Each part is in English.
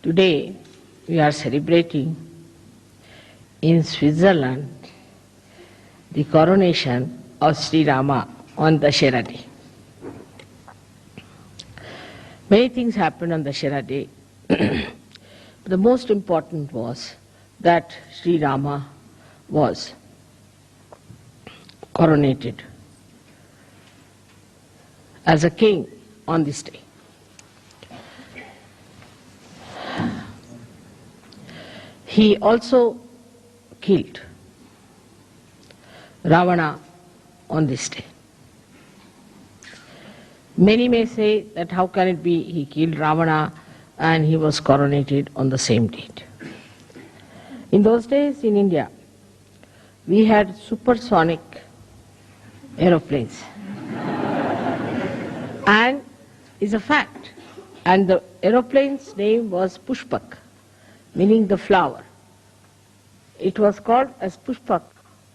Today we are celebrating in Switzerland the coronation of Sri Rama on Dashera Day. Many things happened on Dashera Day. The most important was that Sri Rama was coronated as a king on this day. He also killed Ravana on this day. Many may say that how can it be he killed Ravana and he was coronated on the same date. In those days in India, we had supersonic aeroplanes. And it's a fact. And the aeroplane's name was Pushpak, meaning the flower. It was called as Pushpak,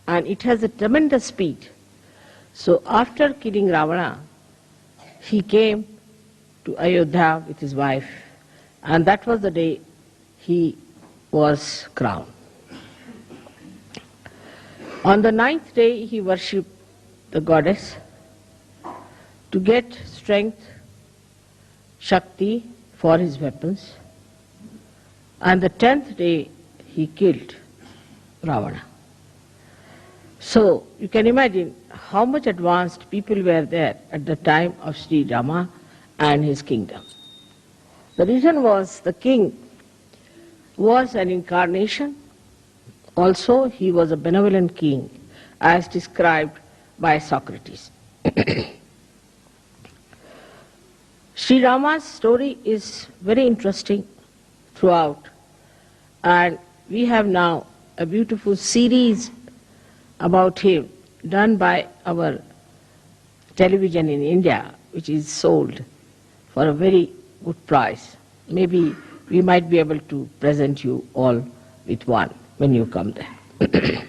and it has a tremendous speed. So after killing Ravana, he came to Ayodhya with his wife, and that was the day he was crowned. On the 9th day, he worshipped the goddess to get strength, Shakti for his weapons, and the 10th day he killed Ravana. So you can imagine how much advanced people were there at the time of Sri Rama and his kingdom. The reason was the king was an incarnation. Also, he was a benevolent king, as described by Socrates. Sri Rama's story is very interesting throughout, and we have now a beautiful series about him done by our television in India, which is sold for a very good price. Maybe we might be able to present you all with one when you come there.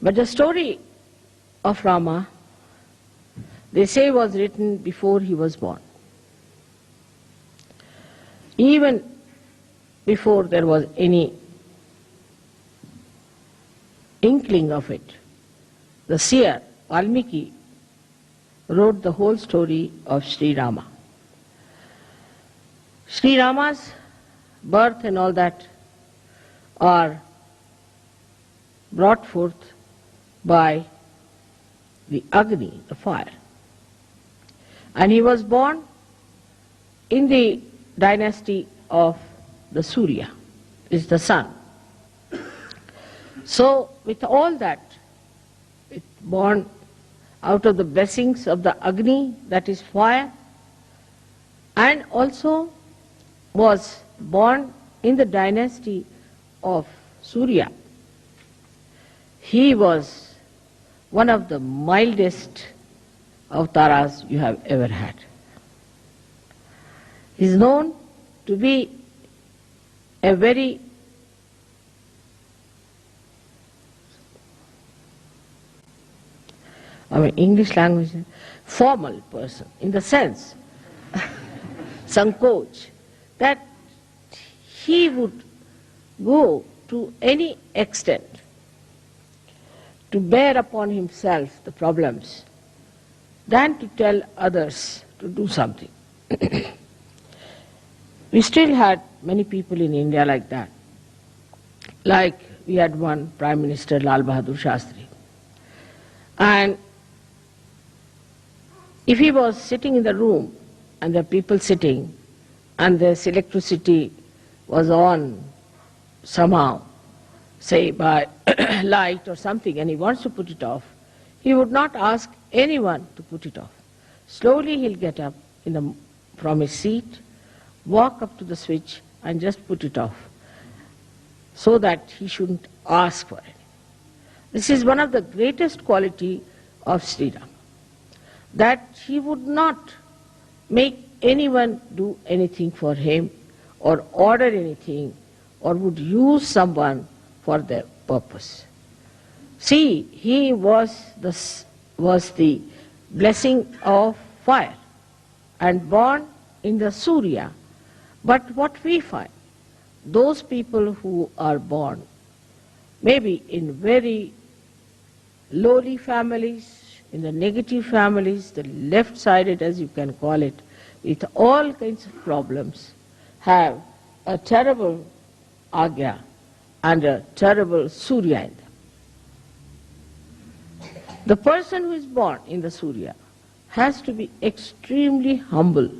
But the story of Rama, they say, was written before he was born. Even before there was any inkling of it, the seer Valmiki wrote the whole story of Sri Rama. Sri Rama's birth and all that are brought forth by the Agni, the fire. And he was born in the dynasty of the Surya, is the sun. So with all that, born out of the blessings of the Agni, that is fire, and also was born in the dynasty of Surya. He was one of the mildest avataras you have ever had. He is known to be a very English language, formal person, in the sense, Sankoch, that he would go to any extent to bear upon himself the problems than to tell others to do something. We still had many people in India like that. Like we had one Prime Minister, Lal Bahadur Shastri. And if he was sitting in the room and there are people sitting and this electricity was on somehow, say by light or something, and he wants to put it off, he would not ask anyone to put it off. Slowly he'll get up from his seat, walk up to the switch and just put it off, so that he shouldn't ask for it. This is one of the greatest quality of Sri Rama, that he would not make anyone do anything for him or order anything or would use someone for their purpose. See, he was the blessing of fire and born in the Surya, But what we find, those people who are born maybe in very lowly families, in the negative families, the left-sided as you can call it, with all kinds of problems, have a terrible agya and a terrible surya in them. The person who is born in the surya has to be extremely humble.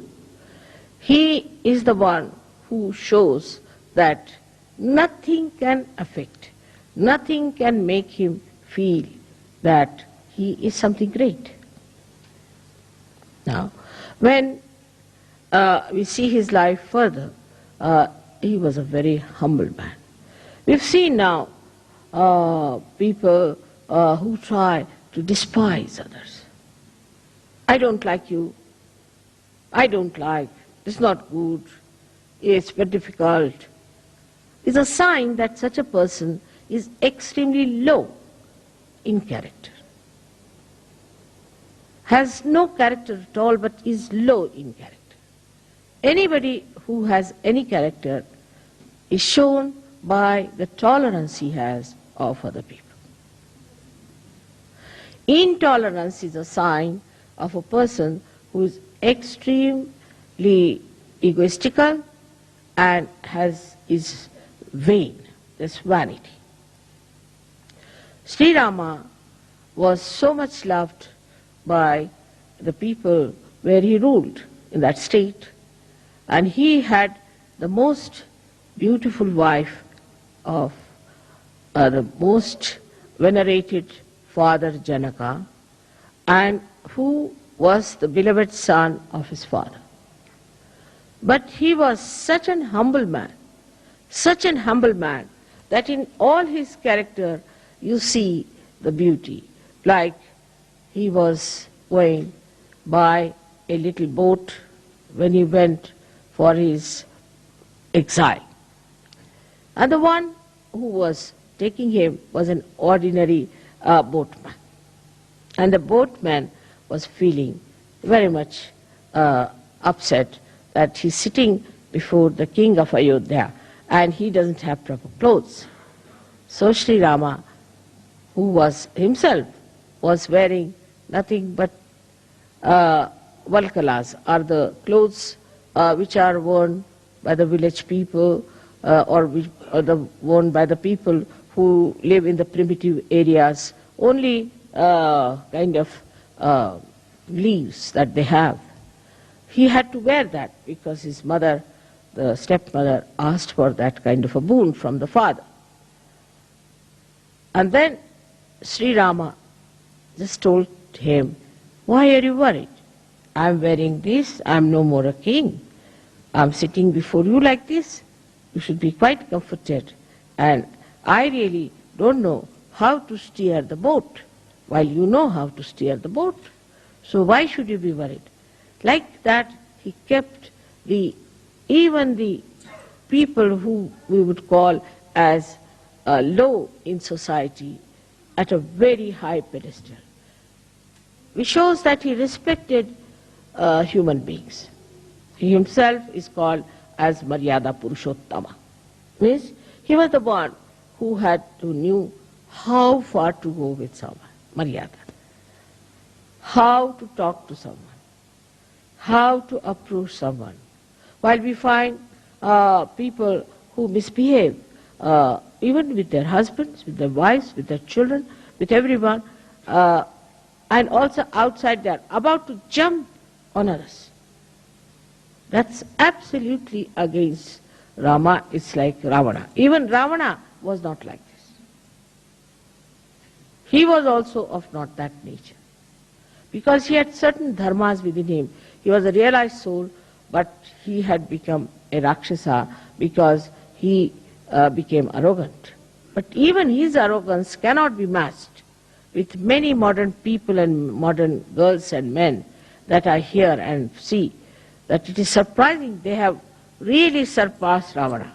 He is the one who shows that nothing can affect, nothing can make him feel that he is something great. Now, when we see his life further, he was a very humble man. We've seen now people who try to despise others. I don't like you. I don't like. It's not good. It's very difficult. It's a sign that such a person is extremely low in character. Has no character at all, but is low in character. Anybody who has any character is shown by the tolerance he has of other people. Intolerance is a sign of a person who is extremely egoistical and is vain, this vanity. Sri Rama was so much loved by the people where he ruled in that state, and he had the most beautiful wife of the most venerated father Janaka, and who was the beloved son of his father. But he was such an humble man, that in all his character you see the beauty. Like he was going by a little boat when he went for his exile. And the one who was taking him was an ordinary boatman. And the boatman was feeling very much upset that he's sitting before the king of Ayodhya and he doesn't have proper clothes. So Sri Rama, who was himself was wearing nothing but valkalas, are the clothes which are worn by the village people or worn by the people who live in the primitive areas, only kind of leaves that they have. He had to wear that because his mother, the stepmother, asked for that kind of a boon from the father. And then Sri Rama just told him, "Why are you worried? I'm wearing this, I'm no more a king. I'm sitting before you like this. You should be quite comforted. And I really don't know how to steer the boat, while you know how to steer the boat. So why should you be worried?" Like that, he kept even the people who we would call as low in society at a very high pedestal. Which shows that he respected human beings. He himself is called as Maryada Purushottama. Means he was the one who knew how far to go with someone, Maryada. How to talk to someone. How to approach someone. While we find people who misbehave, even with their husbands, with their wives, with their children, with everyone, and also outside they are about to jump on others. That's absolutely against Rama. It's like Ravana. Even Ravana was not like this. He was also of not that nature. Because he had certain dharmas within him. He was a realized soul, but he had become a Rakshasa because he became arrogant. But even his arrogance cannot be matched with many modern people and modern girls and men that I hear and see, that it is surprising they have really surpassed Ravana.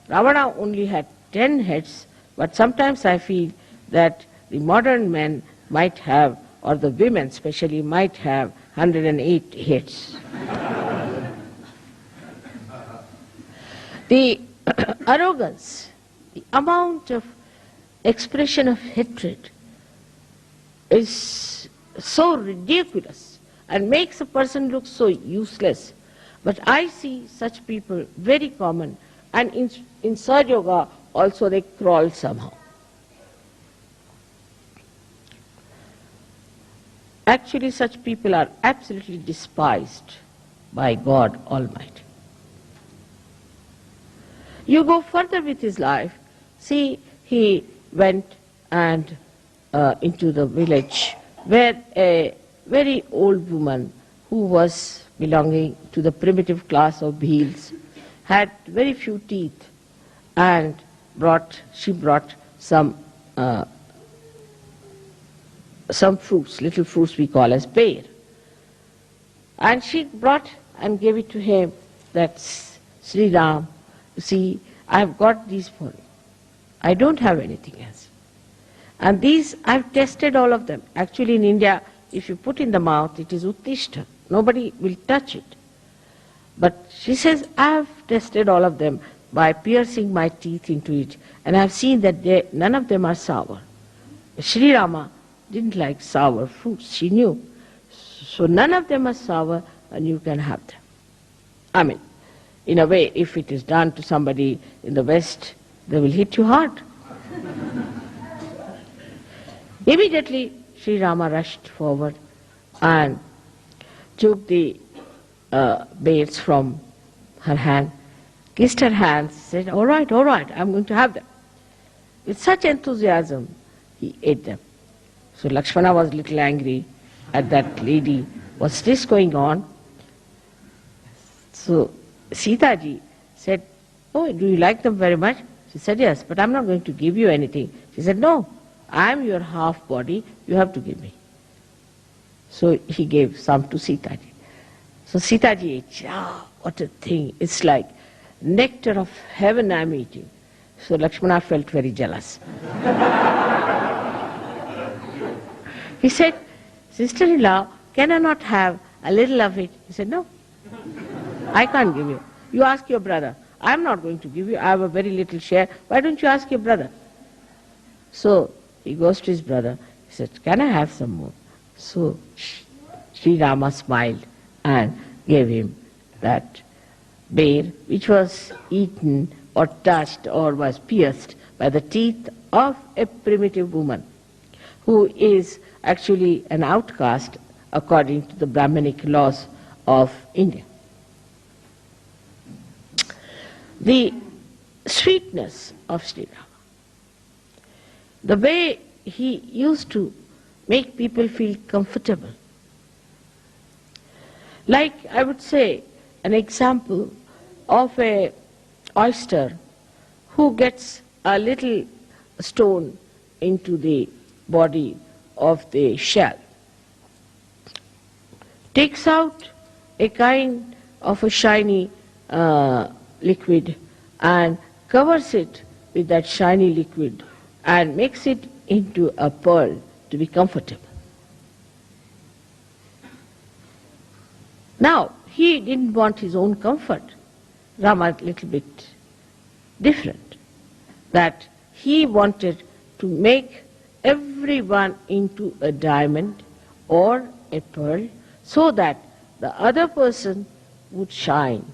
Ravana only had 10 heads, but sometimes I feel that the modern men might have, or the women especially, might have 108 heads. The arrogance, the amount of expression of hatred is so ridiculous and makes a person look so useless. But I see such people very common, and in Sahaja Yoga also they crawl somehow. Actually, such people are absolutely despised by God Almighty. You go further with his life. See, he went and into the village where a very old woman who was belonging to the primitive class of Bhils had very few teeth, and she brought some fruits, little fruits we call as pear. And she brought and gave it to him, that's Sri Ram, you see, I have got these for you. I don't have anything else. And these, I've tested all of them. Actually in India, if you put in the mouth, it is uttishta. Nobody will touch it. But she says, I've tested all of them by piercing my teeth into it, and I've seen that none of them are sour. Sri Rama didn't like sour fruits, she knew. So none of them are sour, and you can have them. I mean, in a way, if it is done to somebody in the West, they will hit you hard. Immediately, Sri Rama rushed forward and took the beads from her hand, kissed her hands, said, all right, I'm going to have them. With such enthusiasm, he ate them. So Lakshmana was a little angry at that lady. What's this going on? So Sita ji said, oh, do you like them very much? She said, yes, but I'm not going to give you anything. She said, no, I'm your half body, you have to give me. So he gave some to Sita ji. So Sita ji ate, what a thing, it's like nectar of heaven I'm eating. So Lakshmana felt very jealous. He said, sister-in-law, can I not have a little of it? He said, no, I can't give you. You ask your brother. I'm not going to give you, I have a very little share. Why don't you ask your brother? So he goes to his brother. He said, can I have some more? So Sri Rama smiled and gave him that bear, which was eaten or touched or was pierced by the teeth of a primitive woman who is actually an outcast according to the Brahmanic laws of India. The sweetness of Sri Rama, the way he used to make people feel comfortable. Like, I would say, an example of a oyster who gets a little stone into the body of the shell, takes out a kind of a shiny liquid and covers it with that shiny liquid and makes it into a pearl to be comfortable. Now, he didn't want his own comfort. Rama a little bit different, that he wanted to make everyone into a diamond or a pearl so that the other person would shine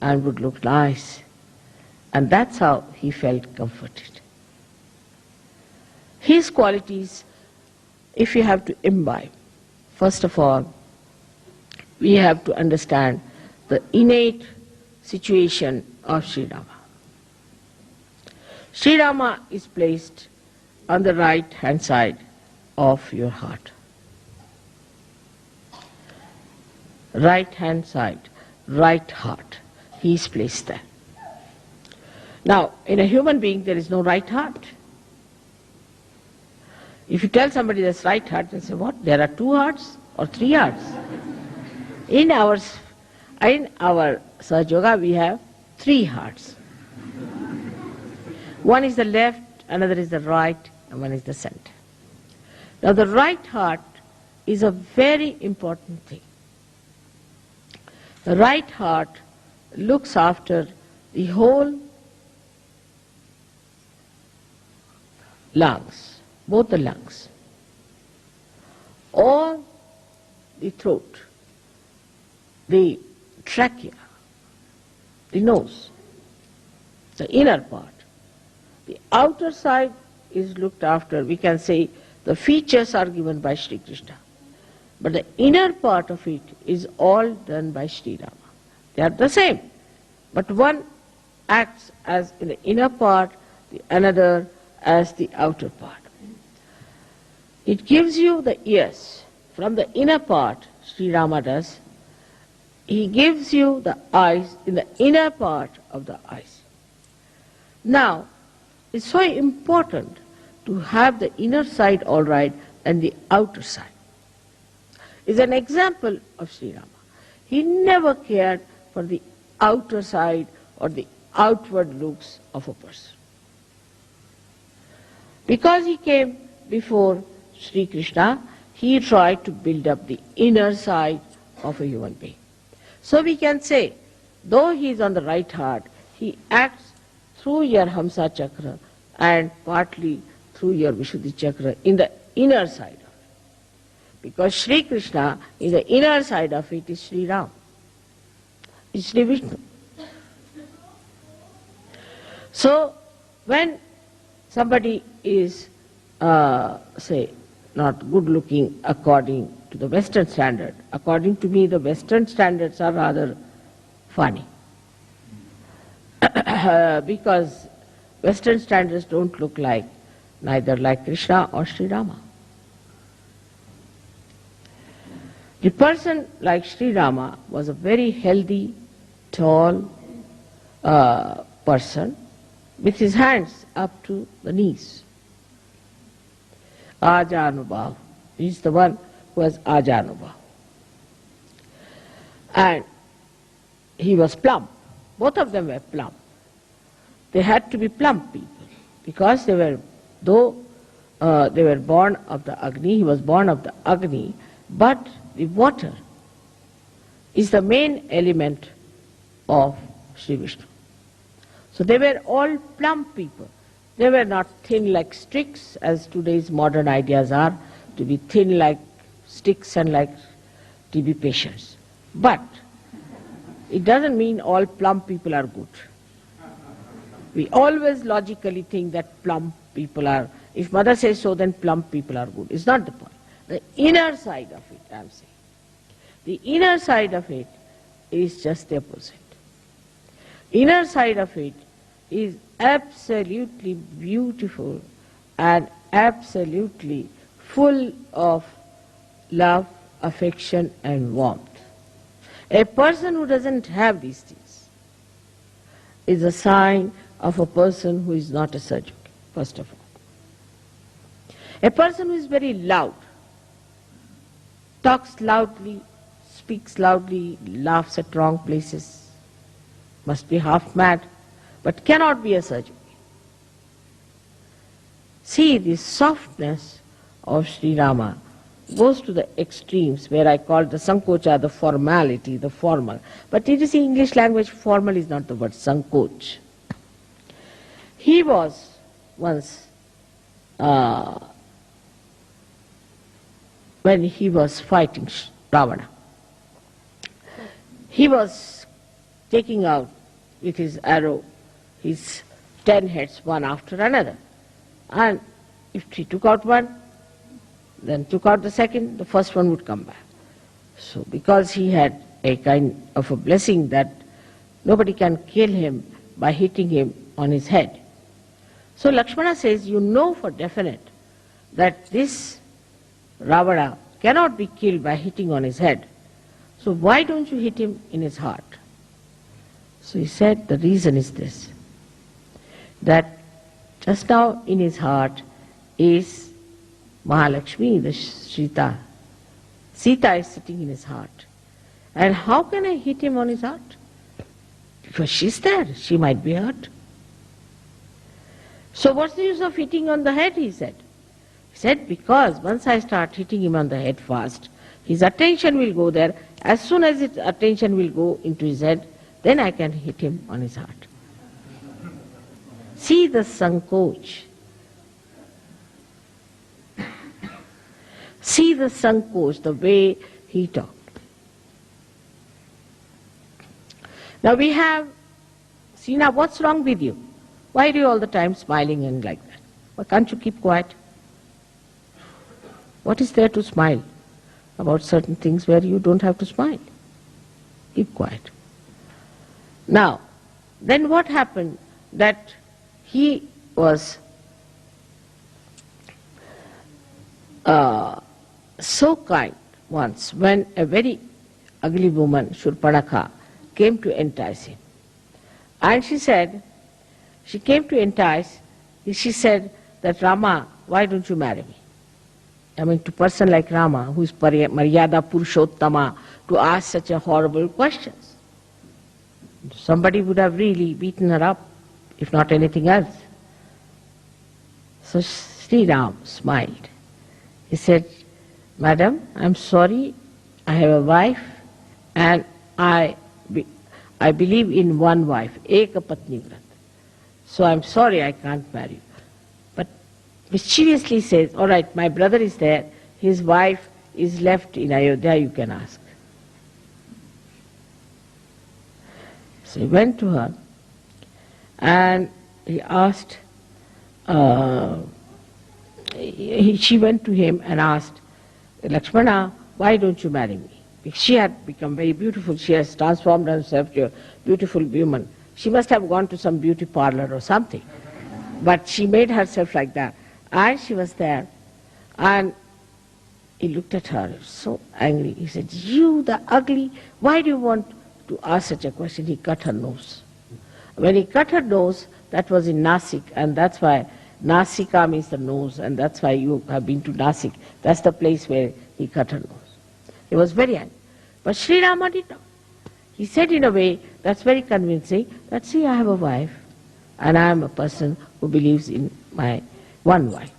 and would look nice. And that's how he felt comforted. His qualities, if you have to imbibe, first of all, we have to understand the innate situation of Sri Rama. Sri Rama is placed on the right hand side of your heart. Right hand side, right heart. He is placed there. Now, in a human being, there is no right heart. If you tell somebody there's right heart, they say, what? There are 2 hearts or 3 hearts? In our Sahaja Yoga, we have 3 hearts. One is the left, another is the right, and one is the center. Now, the right heart is a very important thing. The right heart looks after the whole lungs, both the lungs, or the throat, the trachea, the nose, the inner part. The outer side is looked after. We can say the features are given by Sri Krishna. But the inner part of it is all done by Sri Rama. They are the same. But one acts as in the inner part, the another as the outer part. It gives you the ears. From the inner part, Sri Rama does. He gives you the eyes in the inner part of the eyes. Now, it's so important to have the inner side all right and the outer side. Is an example of Sri Rama. He never cared for the outer side or the outward looks of a person. Because he came before Sri Krishna, he tried to build up the inner side of a human being. So we can say, though he is on the right heart, he acts through your Hamsa Chakra and partly through your Vishuddhi Chakra in the inner side of it. Because Sri Krishna, in the inner side of it, is Sri Ram, is Sri Vishnu. So, when somebody is, say, not good looking according to the Western standard, according to me the Western standards are rather funny. Because Western standards don't look like, neither like Krishna or Sri Rama. The person like Sri Rama was a very healthy, tall person with his hands up to the knees. Ajanubhav. He is the one who has Ajanubhav. And he was plump. Both of them were plump. They had to be plump people because they were, though they were born of the Agni, he was born of the Agni, but the water is the main element of Sri Vishnu. So they were all plump people. They were not thin like sticks, as today's modern ideas are, to be thin like sticks and like TB patients. But it doesn't mean all plump people are good. We always logically think that plump people are, if mother says so, then plump people are good. It's not the point. The inner side of it, I'm saying. The inner side of it is just the opposite. Inner side of it is absolutely beautiful and absolutely full of love, affection and warmth. A person who doesn't have these things is a sign of a person who is not a Sajjok, first of all. A person who is very loud, talks loudly, speaks loudly, laughs at wrong places, must be half mad, but cannot be a Sajjok. See, the softness of Sri Rama goes to the extremes where I call the Sankocha, the formality, the formal. But it is in English language, formal is not the word, Sankoch. He was once, when he was fighting Ravana, he was taking out with his arrow his 10 heads one after another. And if he took out one, then took out the second, the first one would come back. So because he had a kind of a blessing that nobody can kill him by hitting him on his head. So Lakshmana says, you know for definite that this Ravana cannot be killed by hitting on his head. So why don't you hit him in his heart? So he said, the reason is this, that just now in his heart is Mahalakshmi, the Sita. Sita is sitting in his heart. And how can I hit him on his heart? Because she's there, she might be hurt. So what's the use of hitting on the head, he said. He said, because once I start hitting him on the head fast, his attention will go there. As soon as his attention will go into his head, then I can hit him on his heart. See the sankoch. See the sankoch, the way he talked. Now we have, see now what's wrong with you? Why are you all the time smiling and like that? Why can't you keep quiet? What is there to smile about certain things where you don't have to smile? Keep quiet. Now, then what happened? That he was so kind once when a very ugly woman, Shurpanakha, came to entice him. And she said, she came to entice, she said that, Rama, why don't you marry me? I mean, to a person like Rama, who is Maryada Purushottama, to ask such a horrible questions. Somebody would have really beaten her up, if not anything else. So Sri Ram smiled. He said, Madam, I'm sorry, I have a wife and I believe in one wife, Eka Patni Vrat. So I'm sorry I can't marry you. But mischievously says, all right, my brother is there, his wife is left in Ayodhya, you can ask. So he went to her and he asked, she went to him and asked, Lakshmana, why don't you marry me? Because she had become very beautiful, she has transformed herself to a beautiful woman. She must have gone to some beauty parlor or something. But she made herself like that. And she was there. And he looked at her, so angry. He said, you the ugly, why do you want to ask such a question? He cut her nose. When he cut her nose, that was in Nasik, and that's why Nasika means the nose, and that's why you have been to Nasik. That's the place where he cut her nose. He was very angry. But Sri Rama did not. He said in a way that's very convincing that, see, I have a wife and I am a person who believes in my one wife.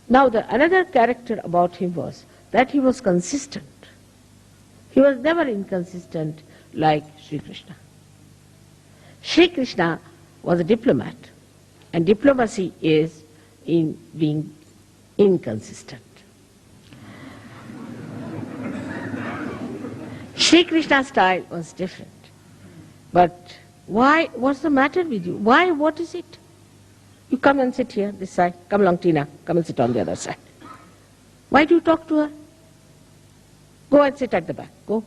Now another character about him was that he was consistent. He was never inconsistent like Sri Krishna. Sri Krishna was a diplomat, and diplomacy is in being inconsistent. Sri Krishna's style was different. But why, what's the matter with you? Why, what is it? You come and sit here, this side. Come along, Tina, come and sit on the other side. Why do you talk to her? Go and sit at the back, go.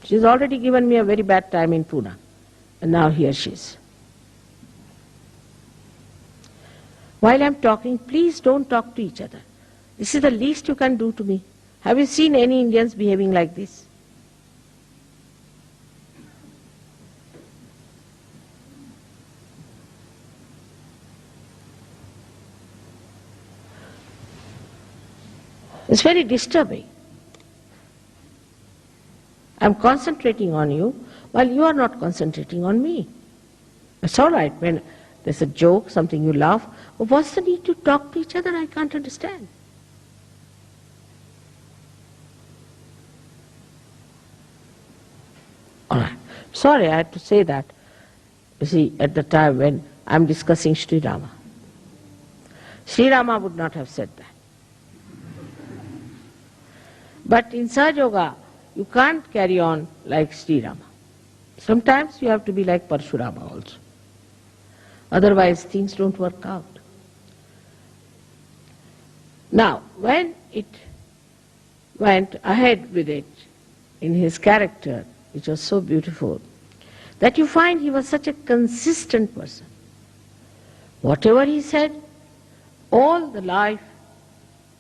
She's already given me a very bad time in Pune, and now here she is. While I'm talking, please don't talk to each other. This is the least you can do to me. Have you seen any Indians behaving like this? It's very disturbing. I'm concentrating on you while you are not concentrating on me. It's all right when there's a joke, something you laugh. But what's the need to talk to each other? I can't understand. All right. Sorry, I had to say that. You see, at the time when I'm discussing Sri Rama. Sri Rama would not have said that. But in Sahaja Yoga, you can't carry on like Sri Rama. Sometimes you have to be like Parshurama also. Otherwise things don't work out. Now, when it went ahead with it in his character, which was so beautiful, that you find he was such a consistent person. Whatever he said, all the life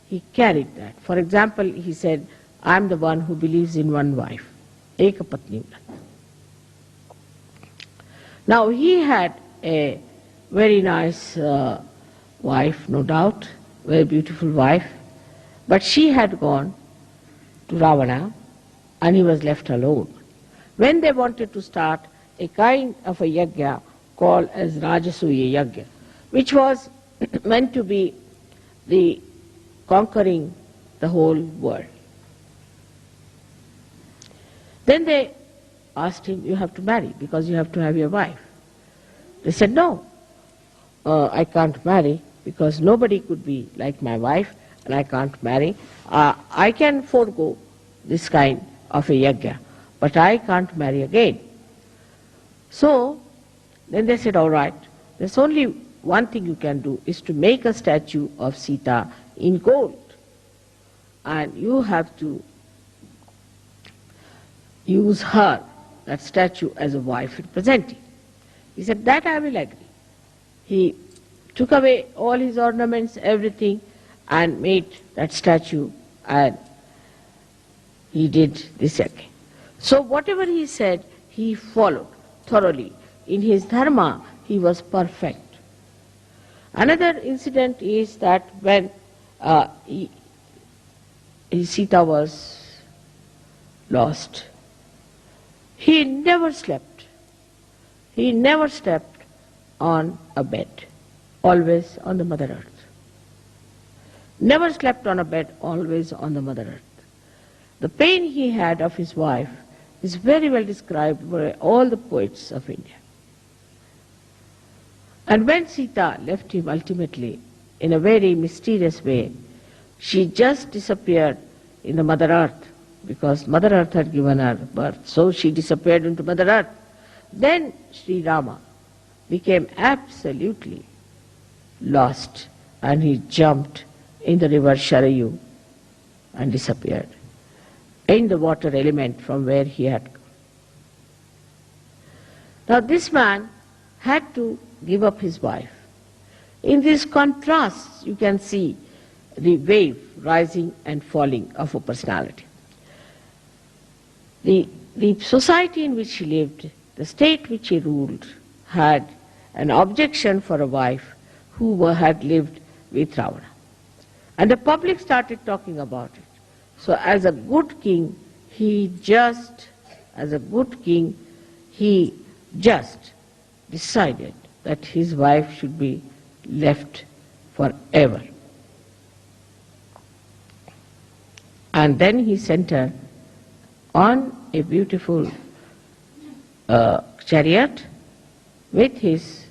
he carried that. For example, he said, I'm the one who believes in one wife, Eka Patni Vrat. Now he had a very nice wife, no doubt, very beautiful wife, but she had gone to Ravana and he was left alone. When they wanted to start a kind of a yajna called as Rajasuya Yajna, which was meant to be the conquering the whole world. Then they asked him, you have to marry because you have to have your wife. They said, no, I can't marry because nobody could be like my wife and I can't marry. I can forego this kind of a yajna, but I can't marry again. So then they said, all right, there's only one thing you can do is to make a statue of Sita in gold. And you have to use her, that statue, as a wife representing. He said, that I will agree. He took away all his ornaments, everything, and made that statue, and he did this again. So whatever he said, he followed thoroughly. In his dharma, he was perfect. Another incident is that when Sita was lost, he never slept. He never slept on a bed, always on the Mother Earth. Never slept on a bed, always on the Mother Earth. The pain he had of his wife is very well described by all the poets of India. And when Sita left him ultimately, in a very mysterious way, she just disappeared in the Mother Earth, because Mother Earth had given her birth. So she disappeared into Mother Earth. Then Sri Rama became absolutely lost, and he jumped in the river Sharayu and disappeared in the water element from where he had come. Now this man had to give up his wife. In these contrasts, you can see the wave rising and falling of a personality. The society in which he lived, the state which he ruled, had an objection for a wife who had lived with Ravana. And the public started talking about it. So as a good king, he just decided that his wife should be left forever. And then he sent her on a beautiful chariot with his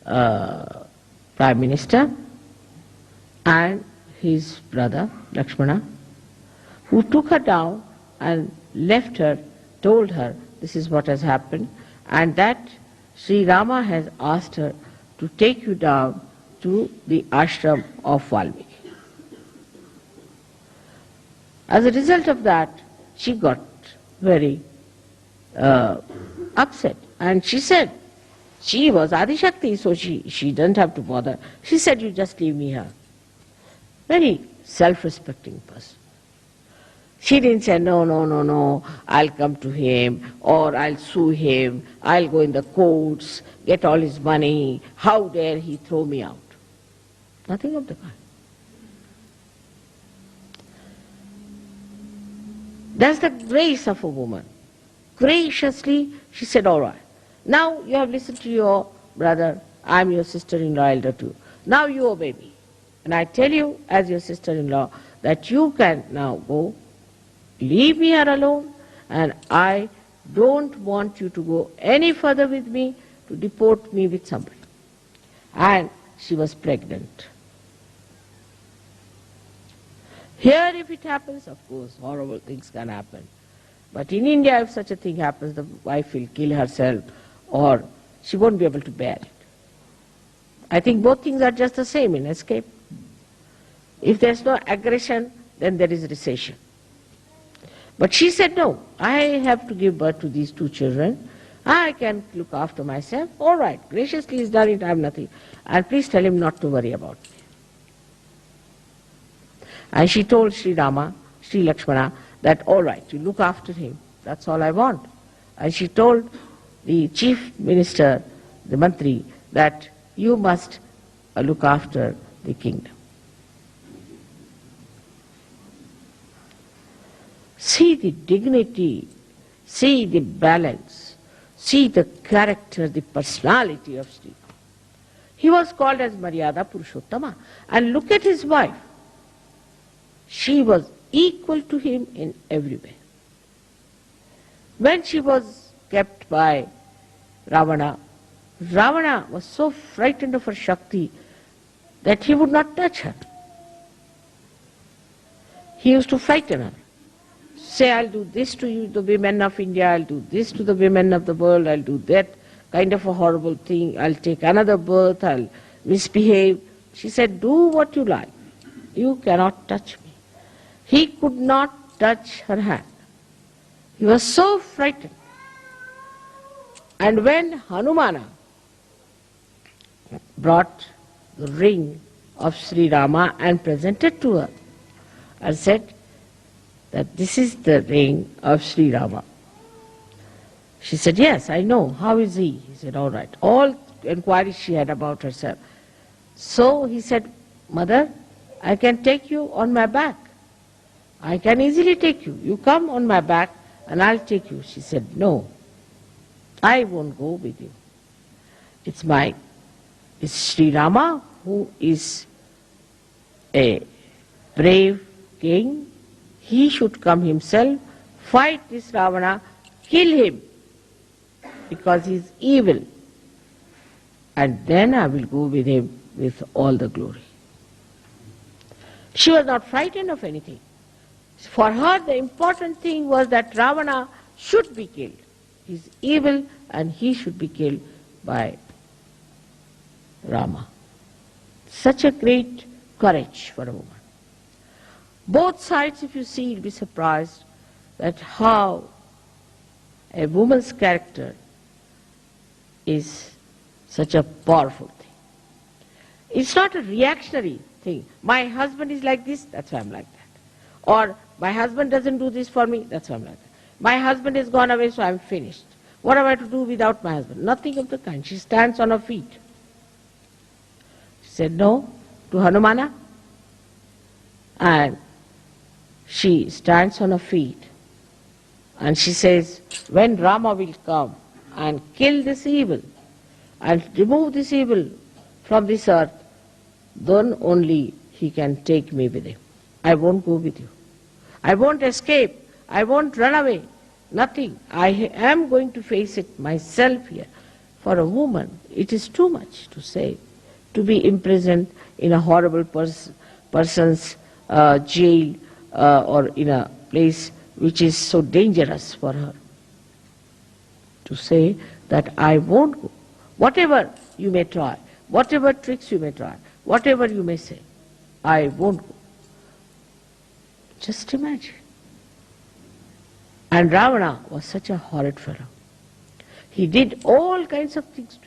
prime minister and his brother Lakshmana, who took her down and left her, told her this is what has happened, and that Sri Rama has asked her to take you down to the ashram of Valmiki. As a result of that, she got very upset, and she said, she was Adi Shakti, so she didn't have to bother. She said, you just leave me here. Very self-respecting person. She didn't say, no, I'll come to him, or I'll sue him, I'll go in the courts, get all his money, how dare he throw me out. Nothing of the kind. That's the grace of a woman. Graciously, she said, all right, now you have listened to your brother, I'm your sister-in-law elder too. Now you obey me. And I tell you, as your sister-in-law, that you can now go, leave me here alone, and I don't want you to go any further with me to deport me with somebody. And she was pregnant. Here if it happens, of course, horrible things can happen. But in India, if such a thing happens, the wife will kill herself or she won't be able to bear it. I think both things are just the same in escape. If there's no aggression, then there is recession. But she said, no, I have to give birth to these two children. I can look after myself. All right, graciously he's done it, I have nothing. And please tell him not to worry about me. And she told Sri Rama, Sri Lakshmana, that all right, you look after him. That's all I want. And she told the chief minister, the mantri, that you must look after the kingdom. See the dignity, see the balance, see the character, the personality of Sri Rama. He was called as Maryada Purushottama. And look at his wife. She was equal to him in every way. When she was kept by Ravana. Ravana was so frightened of her Shakti that he would not touch her. He used to frighten her. Say, I'll do this to you, the women of India, I'll do this to the women of the world, I'll do that kind of a horrible thing, I'll take another birth, I'll misbehave. She said, do what you like. You cannot touch me. He could not touch her hand. He was so frightened. And when Hanumana brought the ring of Sri Rama and presented to her and said that this is the ring of Sri Rama. She said, yes, I know. How is he? He said, all right. All inquiries she had about herself. So he said, Mother, I can take you on my back. I can easily take you. You come on my back and I'll take you. She said, no, I won't go with you. It's Sri Rama who is a brave king. He should come himself, fight this Ravana, kill him because he is evil. And then I will go with him with all the glory. She was not frightened of anything. For her, the important thing was that Ravana should be killed. He is evil and he should be killed by Rama. Such a great courage for a woman. Both sides, if you see, you'll be surprised that how a woman's character is such a powerful thing. It's not a reactionary thing. My husband is like this, that's why I'm like that. Or my husband doesn't do this for me, that's why I'm like that. My husband has gone away, so I'm finished. What am I to do without my husband? Nothing of the kind. She stands on her feet. She said no to Hanumana, and she stands on her feet and she says, when Rama will come and kill this evil and remove this evil from this earth, then only he can take me with him. I won't go with you. I won't escape. I won't run away. Nothing. I am going to face it myself here. For a woman, it is too much to say, to be imprisoned in a horrible person's jail or in a place which is so dangerous for her. To say that I won't go. Whatever you may try, whatever tricks you may try, whatever you may say, I won't go. Just imagine. And Ravana was such a horrid fellow. He did all kinds of things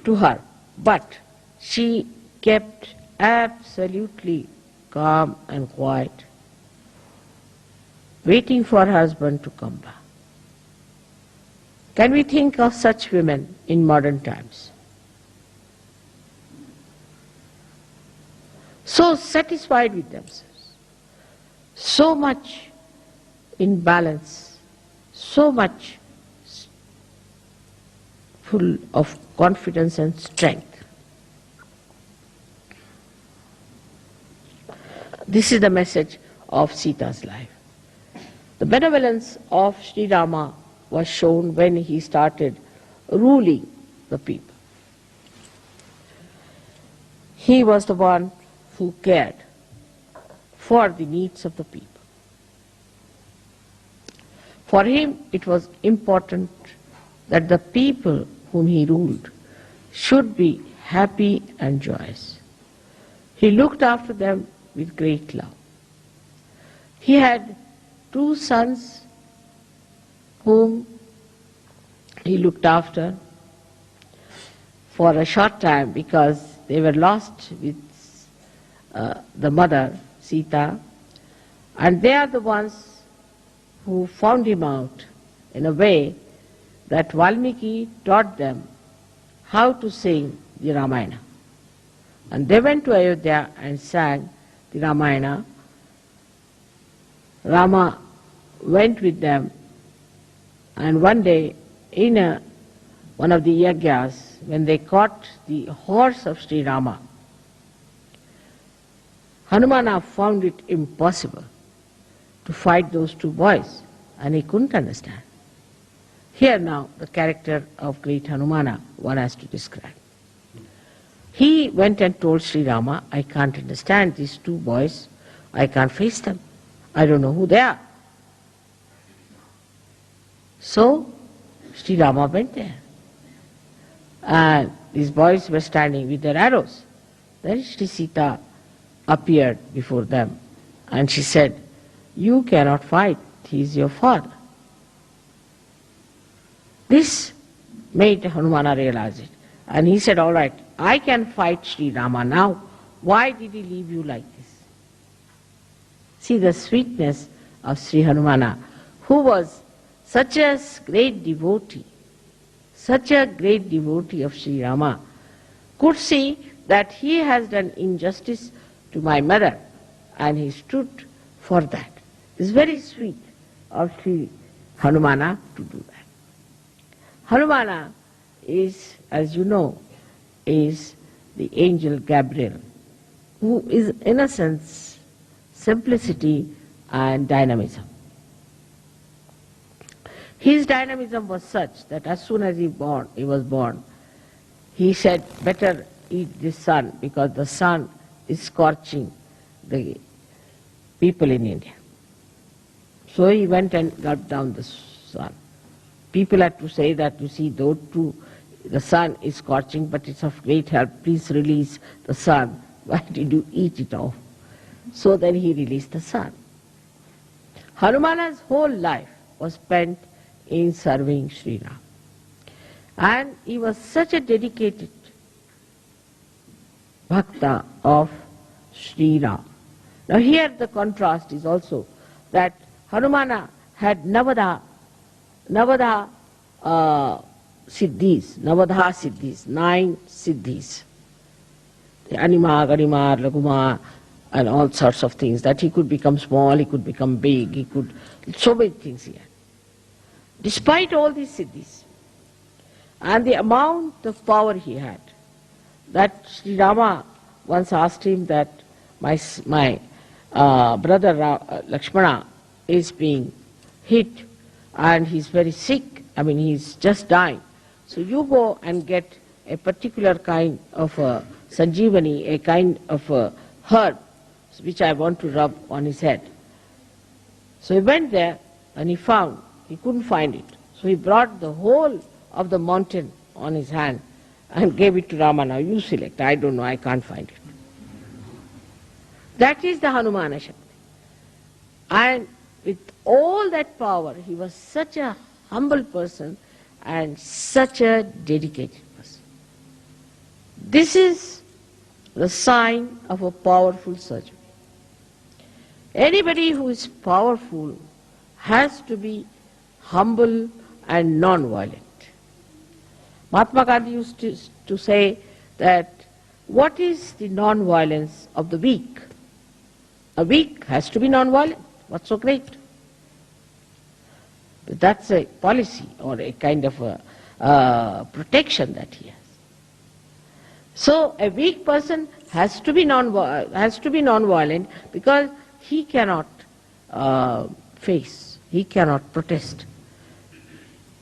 to her, but she kept absolutely calm and quiet, waiting for her husband to come back. Can we think of such women in modern times? So satisfied with themselves, so much in balance, so much full of confidence and strength. This is the message of Sita's life. The benevolence of Sri Rama was shown when he started ruling the people. He was the one who cared for the needs of the people. For him, it was important that the people whom he ruled should be happy and joyous. He looked after them with great love. He had 2 sons whom he looked after for a short time because they were lost with the mother, Sita, and they are the ones who found him out in a way that Valmiki taught them how to sing the Ramayana. And they went to Ayodhya and sang the Ramayana. Rama went with them, and one day in one of the yagyas, when they caught the horse of Sri Rama, Hanumana found it impossible to fight those 2 boys, and he couldn't understand. Here now, the character of great Hanumana, one has to describe. He went and told Sri Rama, I can't understand these two boys. I can't face them. I don't know who they are. So, Sri Rama went there. And these boys were standing with their arrows. Then Sri Sita appeared before them and she said, you cannot fight, he is your father. This made Hanumana realize it. And he said, all right, I can fight Sri Rama now. Why did he leave you like this? See the sweetness of Sri Hanumana, who was such a great devotee of Sri Rama, could see that he has done injustice to my mother and he stood for that. It's very sweet of Sri Hanumana to do that. Hanumana is, as you know, is the angel Gabriel, who is innocence, simplicity and dynamism. His dynamism was such that as soon as he was born, he said, better eat this sun because the sun is scorching the people in India. So he went and got down the sun. People had to say that, you see, though the sun is scorching, but it's of great help. Please release the sun. Why did you eat it off? So then he released the sun. Hanumana's whole life was spent in serving Sri Ram. And he was such a dedicated bhakta of Sri Ram. Now here the contrast is also that Hanumana had Navadha siddhis, 9 siddhis. The Anima, Garima, Laguma, and all sorts of things, that he could become small, he could become big, so many things he had. Despite all these siddhis, and the amount of power he had, that Sri Rama once asked him that my brother Lakshmana is being hit and he's very sick, he's just dying. So you go and get a particular kind of a sanjeevani, a kind of a herb, which I want to rub on his head. So he went there and he couldn't find it. So he brought the whole of the mountain on his hand and gave it to Rama. Now you select, I don't know, I can't find it. That is the Hanumana Shakti. And with all that power, he was such a humble person and such a dedicated person. This is the sign of a powerful surgeon. Anybody who is powerful has to be humble and non-violent. Mahatma Gandhi used to say that what is the non-violence of the weak? A weak has to be non-violent. What's so great? But that's a policy or a kind of a protection that he has. So a weak person has to be non-violent because he cannot face, he cannot protest.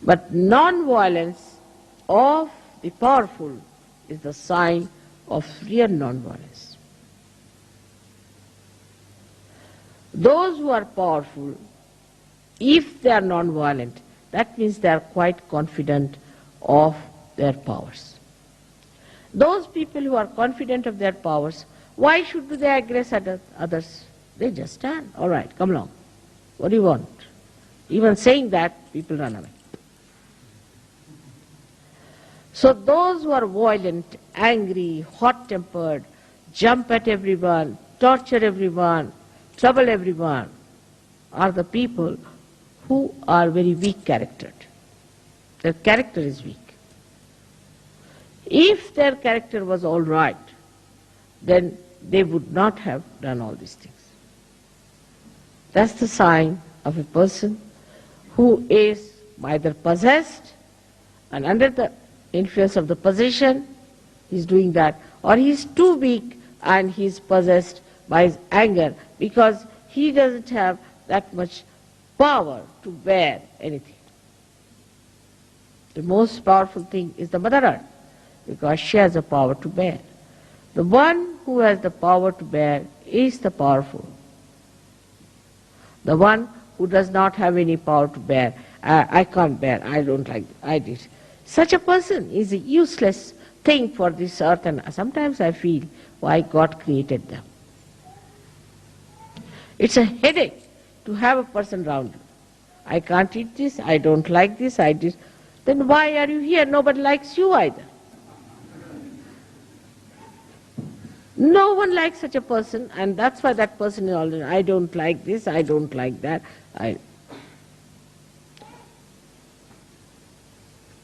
But non-violence of the powerful is the sign of real non-violence. Those who are powerful, if they are non-violent, that means they are quite confident of their powers. Those people who are confident of their powers, why should they aggress others? They just stand. All right, come along. What do you want? Even saying that, people run away. So those who are violent, angry, hot-tempered, jump at everyone, torture everyone, trouble everyone, are the people who are very weak-charactered. Their character is weak. If their character was all right, then they would not have done all these things. That's the sign of a person who is either possessed and under the influence of the possession, he's doing that, or he's too weak and he's possessed by his anger because he doesn't have that much power to bear anything. The most powerful thing is the Mother Earth, because she has the power to bear. The one who has the power to bear is the powerful. The one who does not have any power to bear, I can't bear, I don't like, I did. Such a person is a useless thing for this earth, and sometimes I feel why God created them. It's a headache to have a person around you. I can't eat this, I don't like this, I did. Then why are you here? Nobody likes you either. No one likes such a person, and that's why that person is always, I don't like this, I don't like that.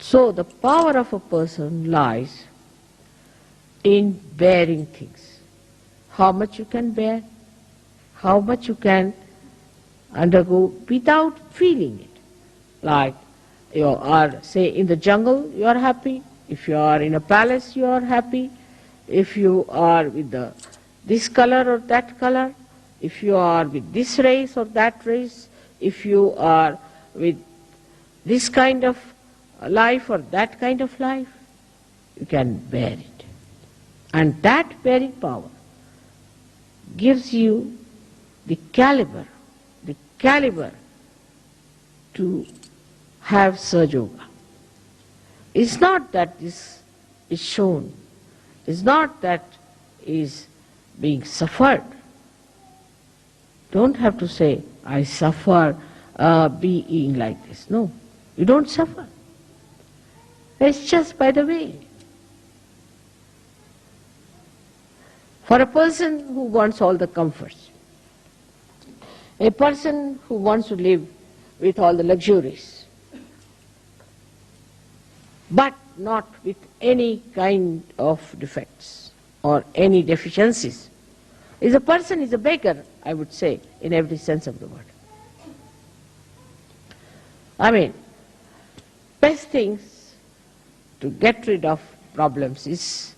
So the power of a person lies in bearing things. How much you can bear, how much you can undergo without feeling it. Like you are, say, in the jungle, you are happy. If you are in a palace, you are happy. If you are with this color or that color, if you are with this race or that race, if you are with this kind of life or that kind of life, you can bear it. And that bearing power gives you the caliber to have Sahaja Yoga. It's not that this is shown, it's not that is being suffered. Don't have to say, I suffer being like this. No, you don't suffer. It's just by the way. For a person who wants all the comforts, a person who wants to live with all the luxuries, but not with any kind of defects or any deficiencies, is a beggar, I would say, in every sense of the word. I mean, best things to get rid of problems is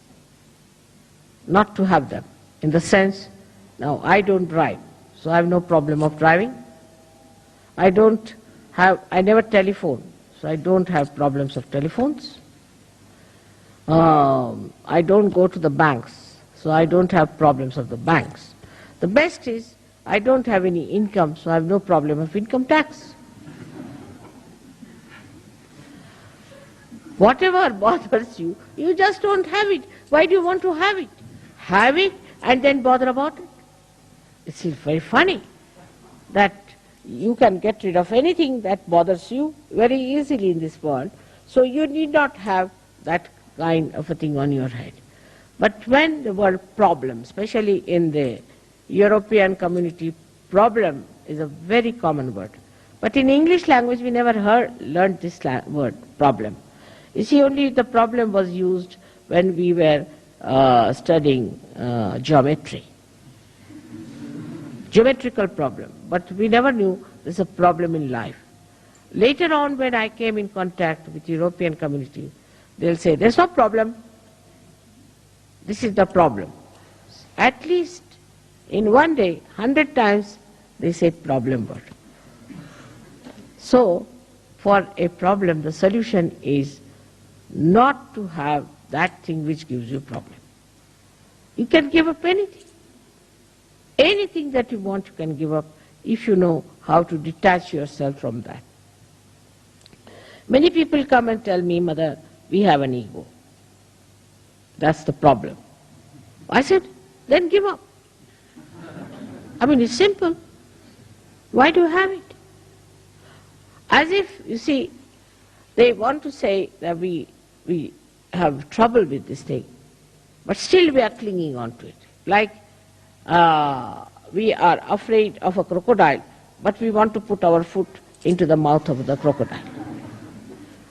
not to have them. In the sense, now I don't drive, so I have no problem of driving. I never telephone, so I don't have problems of telephones. I don't go to the banks, so I don't have problems of the banks. The best is, I don't have any income, so I have no problem of income tax. Whatever bothers you, you just don't have it. Why do you want to have it? Have it and then bother about it. It's very funny that you can get rid of anything that bothers you very easily in this world, so you need not have that kind of a thing on your head. But when the word problem, especially in the European community, problem is a very common word. But in English language we never learned this word, problem. You see, only the problem was used when we were studying geometry. Geometrical problem, but we never knew there's a problem in life. Later on, when I came in contact with European community, they'll say, there's no problem, this is the problem. At least in one day, 100 times they say problem word. So, for a problem, the solution is not to have that thing which gives you problem. You can give up anything. Anything that you want you can give up if you know how to detach yourself from that. Many people come and tell me, Mother, we have an ego. That's the problem. I said, then give up. I mean, it's simple. Why do you have it? As if, you see, they want to say that we have trouble with this thing, but still we are clinging on to it. Like we are afraid of a crocodile, but we want to put our foot into the mouth of the crocodile.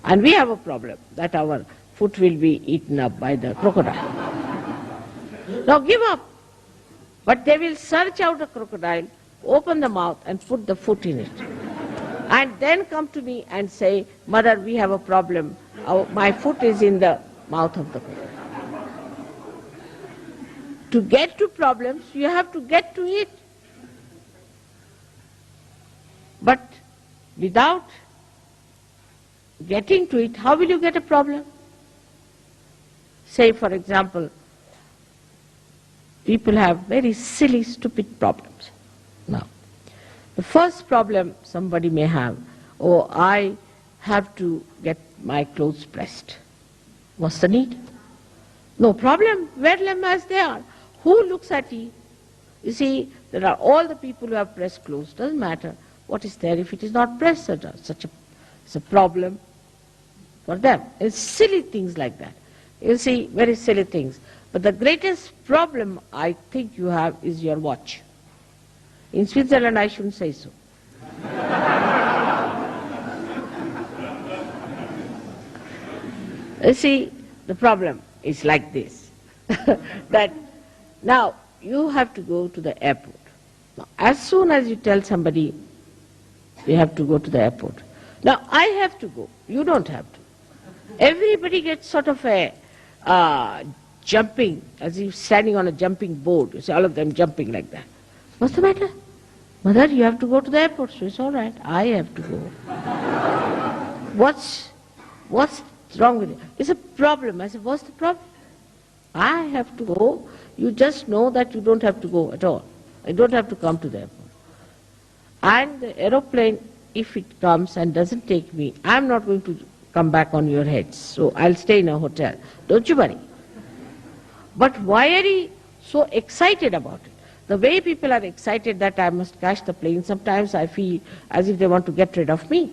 And we have a problem that our foot will be eaten up by the crocodile. Now give up. But they will search out a crocodile, open the mouth and put the foot in it. And then come to me and say, Mother, we have a problem. My foot is in the mouth of the crocodile. To get to problems, you have to get to it. But without getting to it, how will you get a problem? Say, for example, people have very silly, stupid problems. Now, the first problem somebody may have, oh, I have to get my clothes pressed. What's the need? No problem, wear them as they are. Who looks at you? You see, there are all the people who have pressed clothes. Doesn't matter what is there if it is not pressed. It's a problem for them. It's silly things like that. You see, very silly things. But the greatest problem I think you have is your watch. In Switzerland, I shouldn't say so. You see, the problem is like this, that now you have to go to the airport. Now, as soon as you tell somebody you have to go to the airport, now I have to go, you don't have to. Everybody gets sort of a jumping, as if standing on a jumping board. You see all of them jumping like that. What's the matter? Mother, you have to go to the airport. So it's all right, I have to go. What's wrong with it? It's a problem. I said, what's the problem? I have to go. You just know that you don't have to go at all. I don't have to come to the airport. And the aeroplane, if it comes and doesn't take me, I'm not going to come back on your heads. So I'll stay in a hotel. Don't you worry. But why are you so excited about it? The way people are excited that I must catch the plane, sometimes I feel as if they want to get rid of me.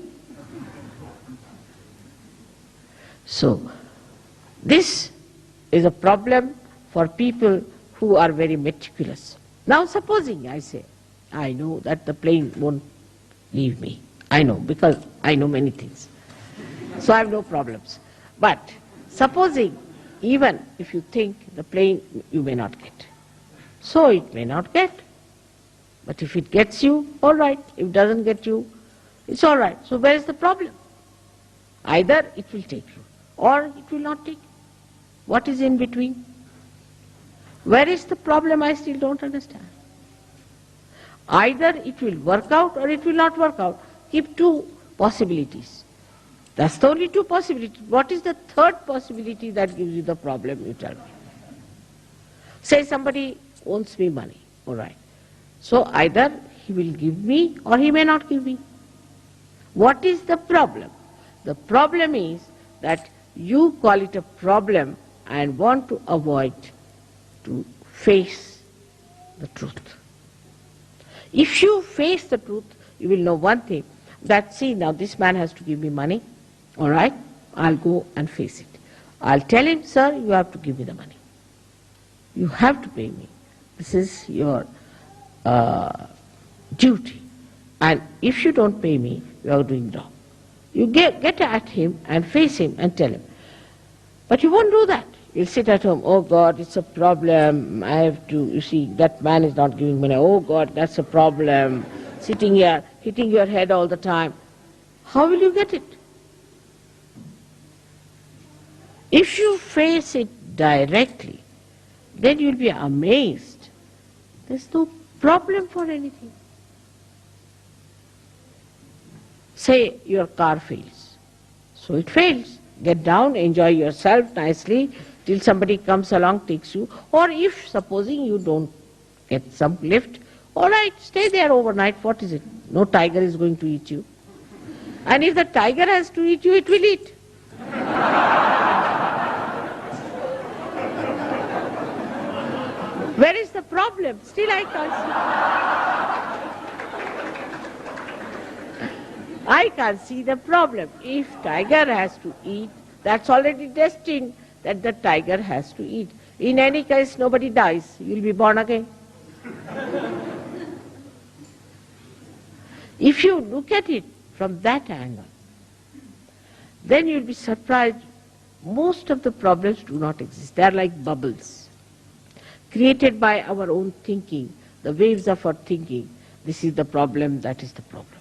So, this is a problem for people who are very meticulous. Now supposing I say, I know that the plane won't leave me. I know, because I know many things. So I have no problems. But supposing, even if you think the plane you may not get. So it may not get. But if it gets you, all right. If it doesn't get you, it's all right. So where is the problem? Either it will take you, or it will not take you. What is in between? Where is the problem? I still don't understand. Either it will work out or it will not work out. Keep two possibilities. That's the only two possibilities. What is the third possibility that gives you the problem, you tell me? Say somebody owes me money, all right. So either he will give me or he may not give me. What is the problem? The problem is that you call it a problem and want to avoid to face the truth. If you face the truth, you will know one thing, that see, now this man has to give me money, all right, I'll go and face it. I'll tell him, sir, you have to give me the money. You have to pay me. This is your duty. And if you don't pay me, you are doing wrong. You get at him and face him and tell him. But you won't do that. You'll sit at home, oh God, it's a problem, I have to, you see, that man is not giving money, oh God, that's a problem. Sitting here, hitting your head all the time. How will you get it? If you face it directly, then you'll be amazed. There's no problem for anything. Say your car fails. So it fails. Get down, enjoy yourself nicely till somebody comes along, takes you. Or if, supposing you don't get some lift, all right, stay there overnight. What is it? No tiger is going to eat you. And if the tiger has to eat you, it will eat. Where is the problem? Still I can't see. I can't see the problem. If tiger has to eat, that's already destined that the tiger has to eat. In any case, nobody dies. You'll be born again. If you look at it from that angle, then you'll be surprised. Most of the problems do not exist. They are like bubbles, created by our own thinking, the waves of our thinking. This is the problem, that is the problem.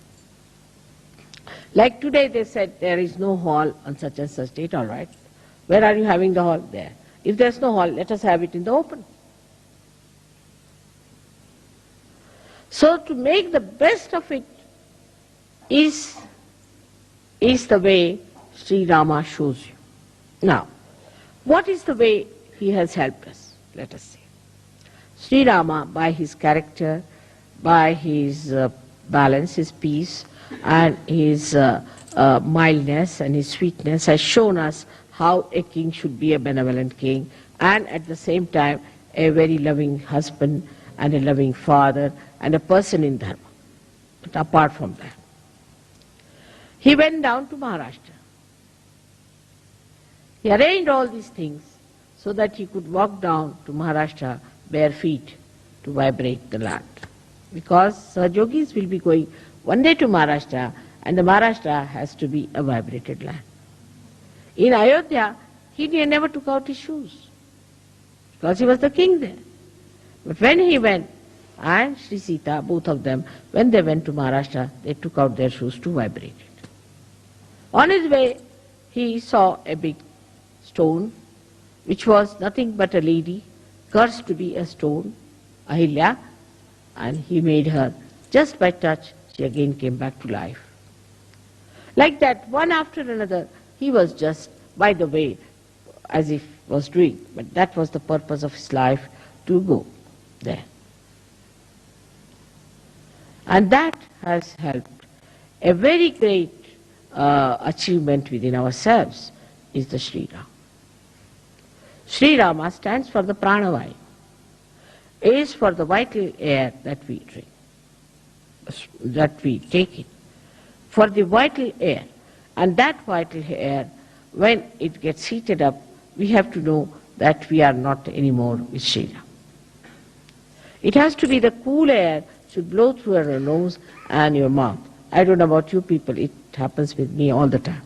Like today they said there is no hall on such and such date, all right. Where are you having the hall? There. If there's no hall, let us have it in the open. So to make the best of it is the way Sri Rama shows you. Now, what is the way he has helped us? Let us see. Sri Rama, by his character, by his balance, his peace, and his mildness and his sweetness, has shown us how a king should be a benevolent king, and at the same time a very loving husband and a loving father and a person in Dharma. But apart from that, he went down to Maharashtra. He arranged all these things so that he could walk down to Maharashtra bare feet to vibrate the land. Because Sahajogis will be going one day to Maharashtra, and the Maharashtra has to be a vibrated land. In Ayodhya, he never took out his shoes, because he was the king there. But when he went, and Sri Sita, both of them, when they went to Maharashtra, they took out their shoes to vibrate it. On his way, he saw a big stone, which was nothing but a lady, cursed to be a stone, Ahilya, and he made her, just by touch, she again came back to life. Like that, one after another, he was just, by the way, as if was doing, but that was the purpose of his life, to go there. And that has helped. A very great achievement within ourselves is the Sri Rama. Sri Rama stands for the pranavayu, is for the vital air that we drink, that we take in, for the vital air. And that vital air, when it gets heated up, we have to know that we are not anymore with Sri Rama. It has to be the cool air should blow through your nose and your mouth. I don't know about you people, it happens with me all the time.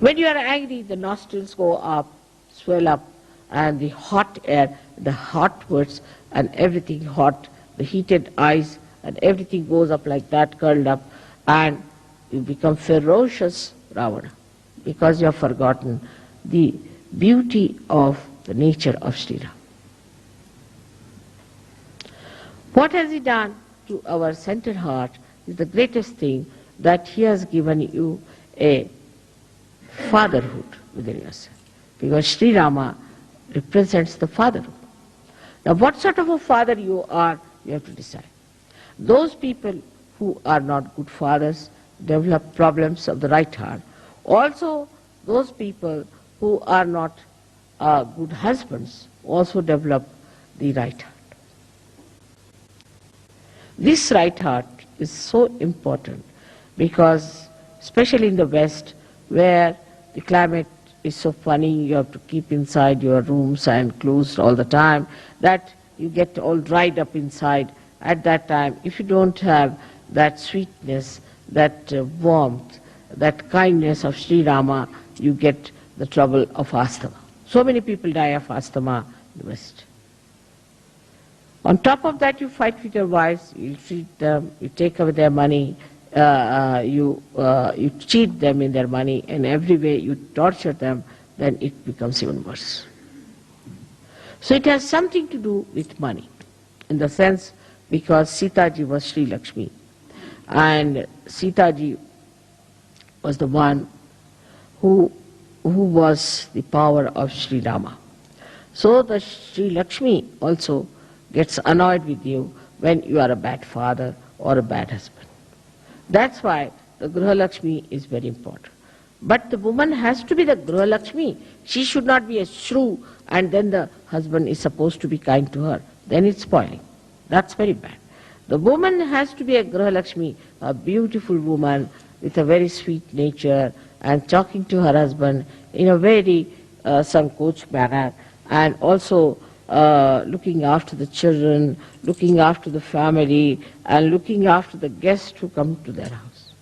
When you are angry, the nostrils go up, swell up, and the hot air, the hot words and everything hot, the heated eyes and everything goes up like that, curled up, and you become ferocious Ravana, because you have forgotten the beauty of the nature of Sri Rama. What has he done to our center heart is the greatest thing, that he has given you a fatherhood within yourself, because Sri Rama represents the fatherhood. Now what sort of a father you are, you have to decide. Those people who are not good fathers develop problems of the right heart. Also, those people who are not good husbands also develop the right heart. This right heart is so important because, especially in the West, where the climate is so funny, you have to keep inside your rooms and closed all the time, that you get all dried up inside. At that time, if you don't have that sweetness, that warmth, that kindness of Sri Rama, you get the trouble of asthma. So many people die of asthma in the West. On top of that, you fight with your wives, you treat them, you take away their money, you cheat them in their money, and every way you torture them, then it becomes even worse. So it has something to do with money, in the sense, because Sita ji was Sri Lakshmi, and Sita ji was the one who was the power of Sri Rama. So the Sri Lakshmi also gets annoyed with you when you are a bad father or a bad husband. That's why the Griha Lakshmi is very important. But the woman has to be the Griha Lakshmi. She should not be a shrew and then the husband is supposed to be kind to her. Then it's spoiling. That's very bad. The woman has to be a Griha Lakshmi, a beautiful woman with a very sweet nature and talking to her husband in a very sankoch manner, and also looking after the children, looking after the family, and looking after the guests who come to their house.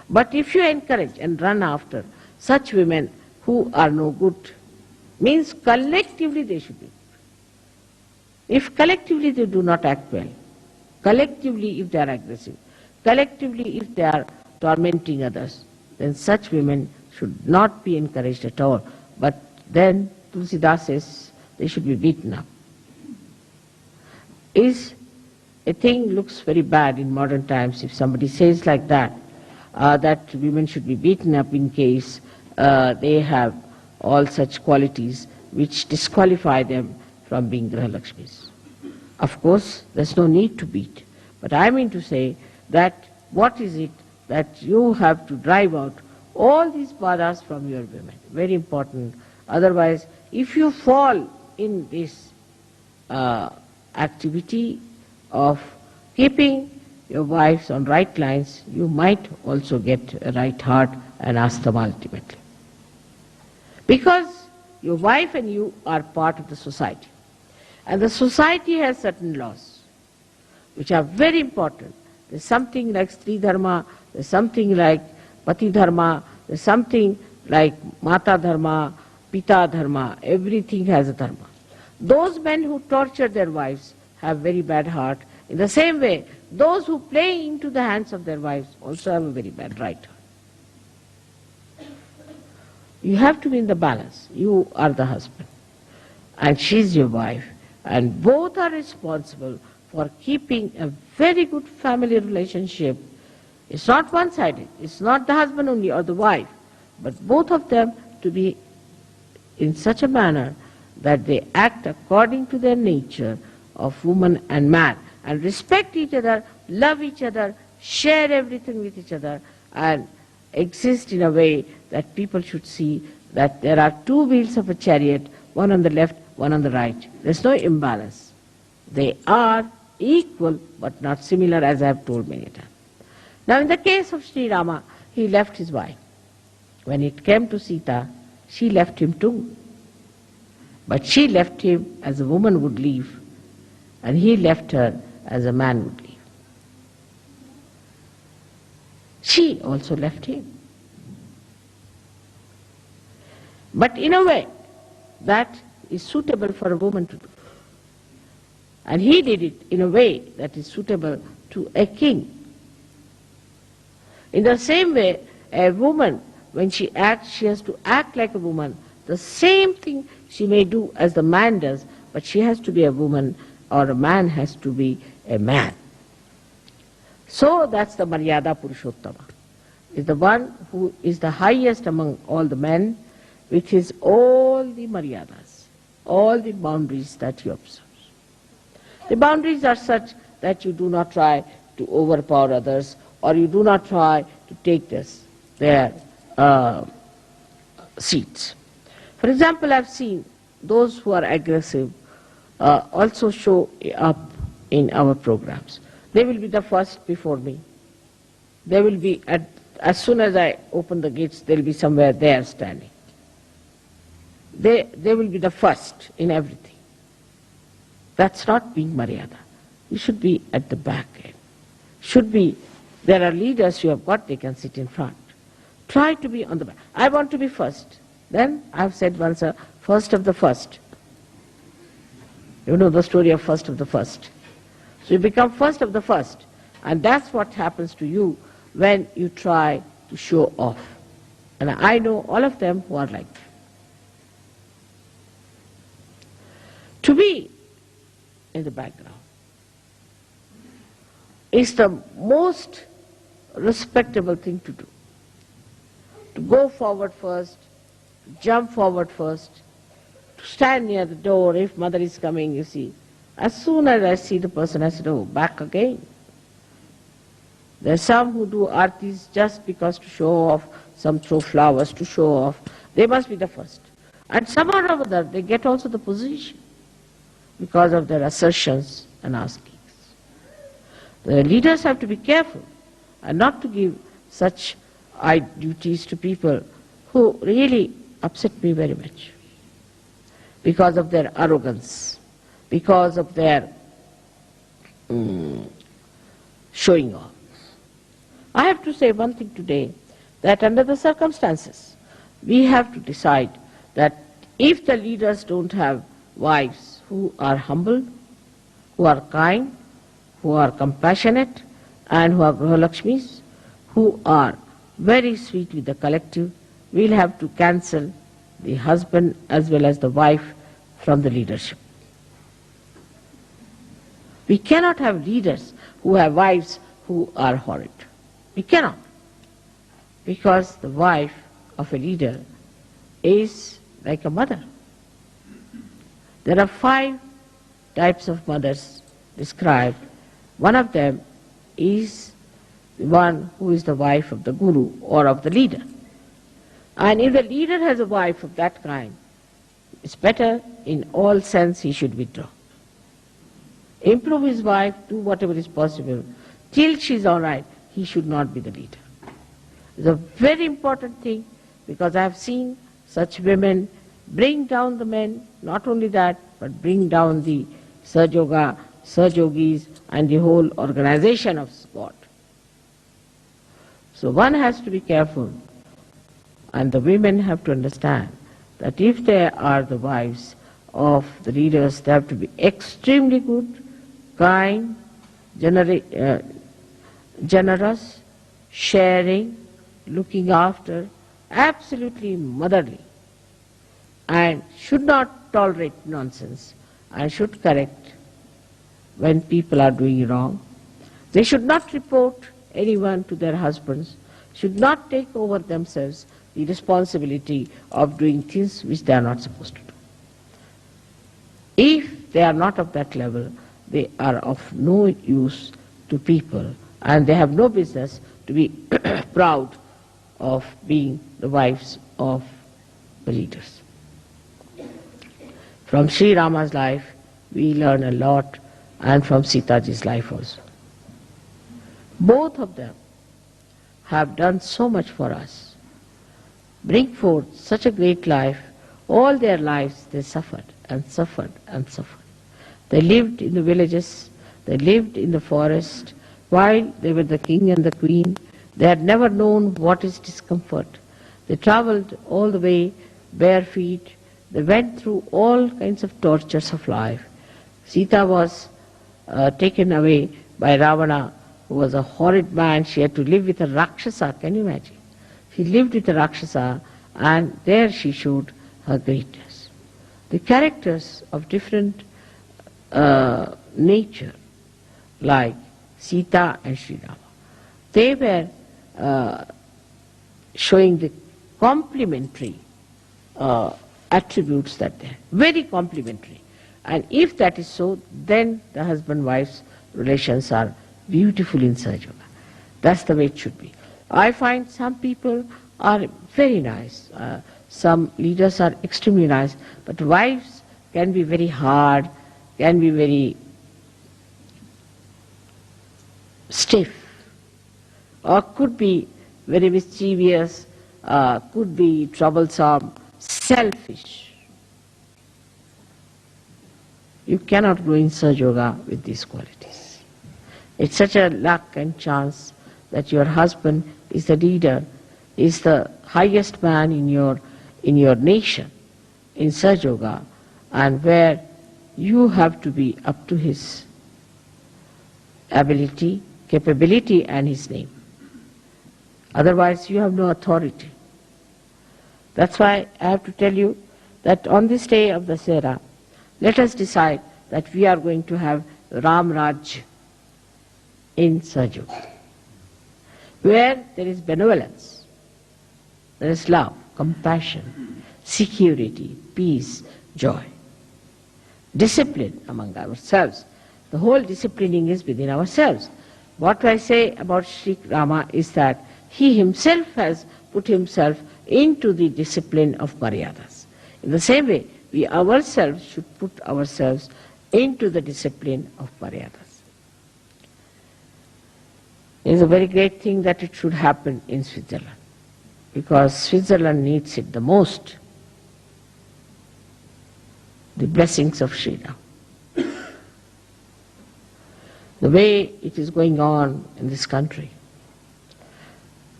But if you encourage and run after such women who are no good, means collectively they should be good. If collectively they do not act well, collectively if they are aggressive, collectively if they are tormenting others, then such women should not be encouraged at all. But then Tulsidas says they should be beaten up. Is a thing looks very bad in modern times if somebody says like that, that women should be beaten up in case they have all such qualities which disqualify them from being Grahalakshmis. Of course, there's no need to beat, but I mean to say that what is it that you have to drive out all these badhas from your women? Very important. Otherwise, if you fall in this activity of keeping your wives on right lines, you might also get a right heart and asthma ultimately. Because your wife and you are part of the society. And the society has certain laws which are very important. There's something like Stri Dharma, there's something like Pati Dharma, there's something like Mata Dharma, Pita Dharma. Everything has a dharma. Those men who torture their wives have very bad heart. In the same way, those who play into the hands of their wives also have a very bad right heart. You have to be in the balance. You are the husband and she's your wife, and both are responsible for keeping a very good family relationship. It's not one-sided. It's not the husband only or the wife, but both of them to be in such a manner that they act according to their nature of woman and man, and respect each other, love each other, share everything with each other, and exist in a way that people should see that there are two wheels of a chariot, one on the left, one on the right. There's no imbalance. They are equal but not similar, as I have told many times. Now in the case of Sri Rama, he left his wife. When it came to Sita, she left him too. But she left him as a woman would leave, and he left her as a man would leave. She also left him. But in a way that is suitable for a woman to do. And he did it in a way that is suitable to a king. In the same way, a woman, when she acts, she has to act like a woman. The same thing she may do as the man does, but she has to be a woman, or a man has to be a man. So that's the Maryada Purushottama, is the one who is the highest among all the men, with his all the Maryadas, all the boundaries that he observes. The boundaries are such that you do not try to overpower others, or you do not try to take their seats. For example, I've seen those who are aggressive also show up in our programs. They will be the first before me. They will be, as soon as I open the gates, they will be somewhere there standing. They will be the first in everything. That's not being Maryada. You should be at the back end. Should be, there are leaders you have got, they can sit in front. Try to be on the back. I want to be first. Then I've said once, first of the first. You know the story of first of the first. So you become first of the first. And that's what happens to you when you try to show off. And I know all of them who are like that. To be in the background is the most respectable thing to do. To go forward first, to jump forward first, to stand near the door. If mother is coming, you see, as soon as I see the person, I say, oh, back again. There are some who do artis just because to show off, some throw flowers to show off. They must be the first. And somehow or other, they get also the position because of their assertions and askings. The leaders have to be careful and not to give such duties to people who really upset me very much because of their arrogance, because of their showing off. I have to say one thing today, that under the circumstances, we have to decide that if the leaders don't have wives who are humble, who are kind, who are compassionate, and who are Grahalakshmis, who are very sweet with the collective, we'll have to cancel the husband as well as the wife from the leadership. We cannot have leaders who have wives who are horrid. We cannot. because the wife of a leader is like a mother. There are 5 types of mothers described. One of them is the one who is the wife of the guru or of the leader. And if the leader has a wife of that kind, it's better in all sense he should withdraw. Improve his wife, do whatever is possible. Till she's all right, he should not be the leader. It's a very important thing, because I have seen such women bring down the men, not only that, but bring down the Sahaja, Sahajogis and the whole organization of God. So one has to be careful, and the women have to understand that if they are the wives of the leaders, they have to be extremely good, kind, generous, sharing, looking after, absolutely motherly, and should not tolerate nonsense, and should correct when people are doing wrong. They should not report anyone to their husbands, should not take over themselves the responsibility of doing things which they are not supposed to do. If they are not of that level, they are of no use to people, and they have no business to be proud of being the wives of the leaders. From Sri Rama's life, we learn a lot, and from Sitaji's life also. Both of them have done so much for us, bring forth such a great life. All their lives they suffered and suffered and suffered. They lived in the villages, they lived in the forest. While they were the king and the queen, they had never known what is discomfort. They traveled all the way bare feet. They went through all kinds of tortures of life. Sita was taken away by Ravana, who was a horrid man. She had to live with a Rakshasa, can you imagine? She lived with a Rakshasa, and there she showed her greatness. The characters of different nature, like Sita and Sri Rama, they were showing the complementary attributes that they had, very complementary. And if that is so, then the husband-wife's relations are beautiful in Sahaja. That's the way it should be. I find some people are very nice. Some leaders are extremely nice, but wives can be very hard, can be very stiff, or could be very mischievous, could be troublesome, selfish. You cannot grow in Sahaja Yoga with these qualities. It's such a luck and chance that your husband is the leader, is the highest man in your nation, in Sahaja Yoga, and where you have to be up to his ability, capability, and his name. Otherwise you have no authority. That's why I have to tell you that on this day of Dasera, let us decide that we are going to have Ram Raj in Sahaja Yoga, where there is benevolence, there is love, compassion, security, peace, joy, discipline among ourselves. The whole disciplining is within ourselves. What I say about Sri Rama is that he himself has put himself into the discipline of Maryadas. In the same way, we ourselves should put ourselves into the discipline of Maryadas. It is a very great thing that it should happen in Switzerland, because Switzerland needs it the most, the blessings of Sri Ram. The way it is going on in this country,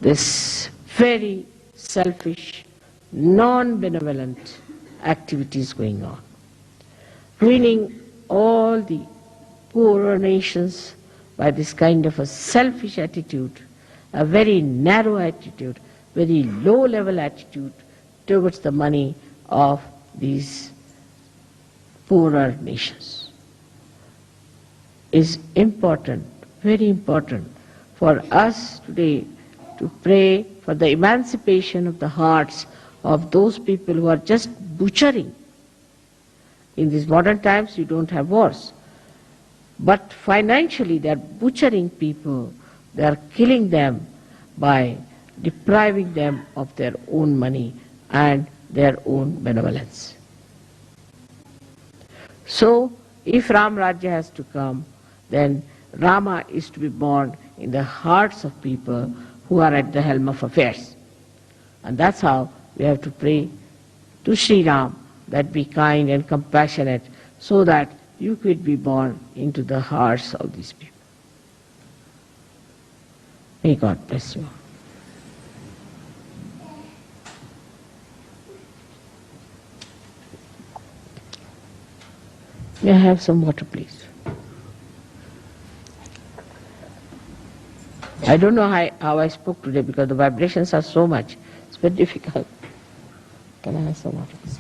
this very selfish, non-benevolent activities going on, ruining all the poorer nations by this kind of a selfish attitude, a very narrow attitude, very low-level attitude towards the money of these poorer nations. Is important, very important for us today to pray for the emancipation of the hearts of those people who are just butchering. In these modern times, you don't have wars. But financially, they are butchering people. They are killing them by depriving them of their own money and their own benevolence. So, if Ram Rajya has to come, then Rama is to be born in the hearts of people who are at the helm of affairs. And that's how we have to pray to Sri Ram that be kind and compassionate so that you could be born into the hearts of these people. May God bless you. May I have some water, please? I don't know how I spoke today because the vibrations are so much. It's very difficult. Can I have some water, please?